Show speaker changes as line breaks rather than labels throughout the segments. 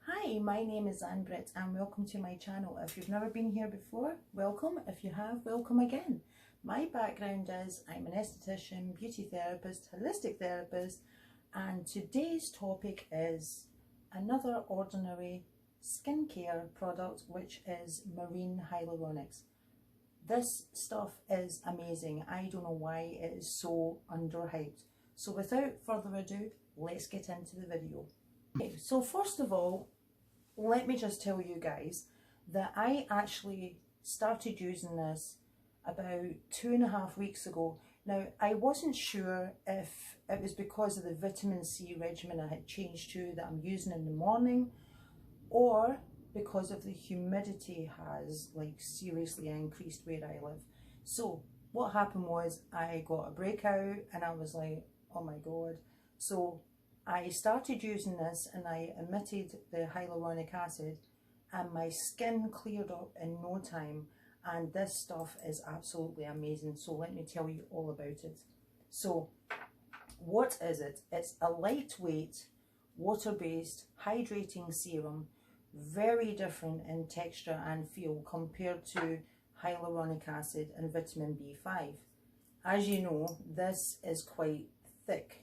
Hi, my name is Ann-Britt and welcome to my channel. If you've never been here before, welcome. If you have, welcome again. My background is I'm an esthetician, beauty therapist, holistic therapist, and today's topic is another ordinary skincare product, which is marine hyaluronics. This stuff is amazing. I don't know why it is so underhyped. So without further ado, let's get into the video. Okay, so first of all, let me just tell you guys that I actually started using this about 2.5 weeks ago. Now, I wasn't sure if it was because of the vitamin C regimen I had changed to that I'm using in the morning, or because of the humidity has like seriously increased where I live. So what happened was I got a breakout and I was like, oh my god. So I started using this and I emitted the hyaluronic acid and my skin cleared up in no time, and this stuff is absolutely amazing. So let me tell you all about it. So what is it? It's a lightweight water-based hydrating serum, very different in texture and feel compared to hyaluronic acid and vitamin B5. As you know, this is quite thick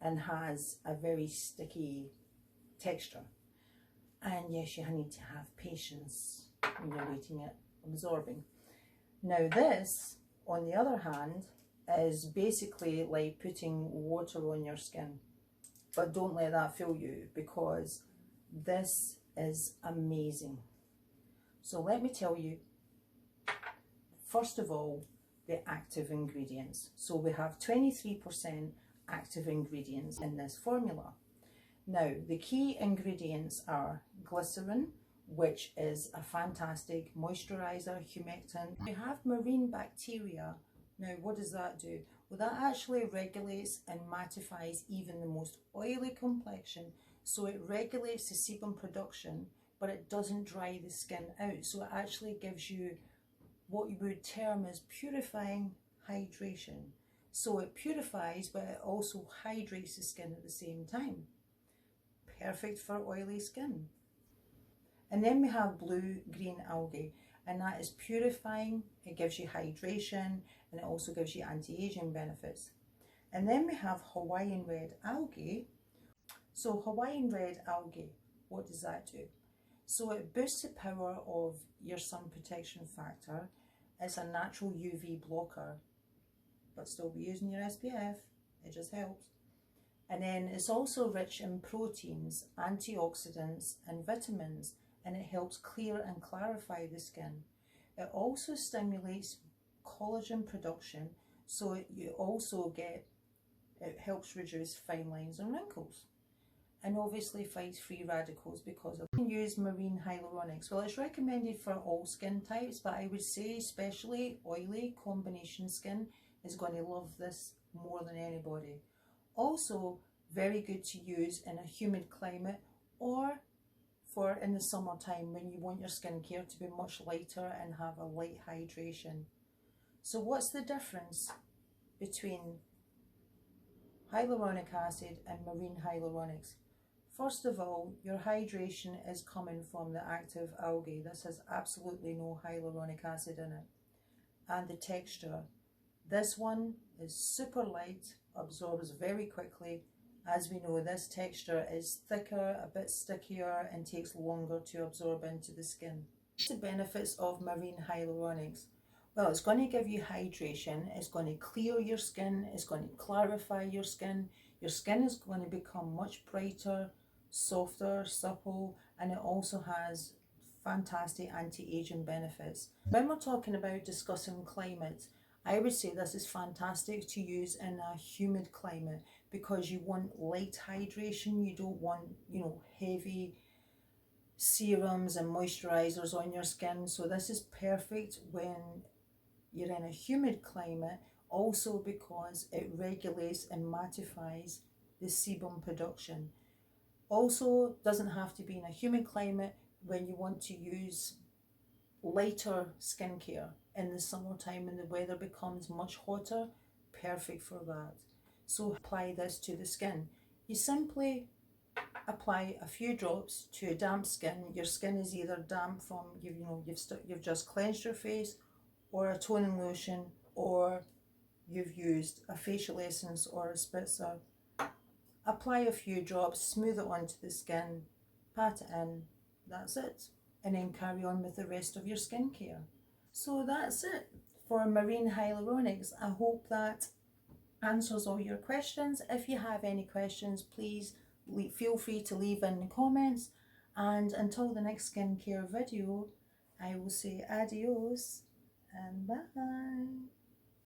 and has a very sticky texture. And yes, you need to have patience when you're waiting it absorbing. Now this, on the other hand, is basically like putting water on your skin. But don't let that fool you, because this is amazing. So let me tell you, first of all, the active ingredients. So we have 23% active ingredients in this formula. Now, the key ingredients are glycerin, which is a fantastic moisturizer, humectant. We have marine bacteria. Now, what does that do? Well, that actually regulates and mattifies even the most oily complexion. So it regulates the sebum production, but it doesn't dry the skin out. So it actually gives you what you would term as purifying hydration. So it purifies, but it also hydrates the skin at the same time. Perfect for oily skin. And then we have blue-green algae, and that is purifying, it gives you hydration, and it also gives you anti-aging benefits. And then we have Hawaiian red algae. So Hawaiian red algae, what does that do? So it boosts the power of your sun protection factor. It's a natural UV blocker, but still be using your SPF, it just helps. And then it's also rich in proteins, antioxidants and vitamins, and it helps clear and clarify the skin. It also stimulates collagen production, so it helps reduce fine lines and wrinkles. And obviously fights free radicals because of. You can use marine hyaluronics. Well, it's recommended for all skin types, but I would say especially oily combination skin is going to love this more than anybody. Also, very good to use in a humid climate or for in the summertime when you want your skincare to be much lighter and have a light hydration. So what's the difference between hyaluronic acid and marine hyaluronics? First of all, your hydration is coming from the active algae. This has absolutely no hyaluronic acid in it. And the texture. This one is super light, absorbs very quickly. As we know, this texture is thicker, a bit stickier, and takes longer to absorb into the skin. The benefits of marine hyaluronics. Well, it's going to give you hydration, it's going to clear your skin, it's going to clarify your skin. Your skin is going to become much brighter, softer, supple, and it also has fantastic anti-aging benefits. When we're talking about discussing climate, I would say this is fantastic to use in a humid climate because you want light hydration. You don't want, heavy serums and moisturizers on your skin. So this is perfect when you're in a humid climate, also because it regulates and mattifies the sebum production. Also, doesn't have to be in a humid climate when you want to use lighter skincare in the summertime when the weather becomes much hotter. Perfect for that. So apply this to the skin. You simply apply a few drops to damp skin. Your skin is either damp from you've just cleansed your face, or a toning lotion, or you've used a facial essence or a spritzer. Apply a few drops, smooth it onto the skin, pat it in, that's it, and then carry on with the rest of your skincare. So that's it for Marine Hyaluronics. I hope that answers all your questions. If you have any questions, please feel free to leave in the comments. And until the next skincare video, I will say adios and bye.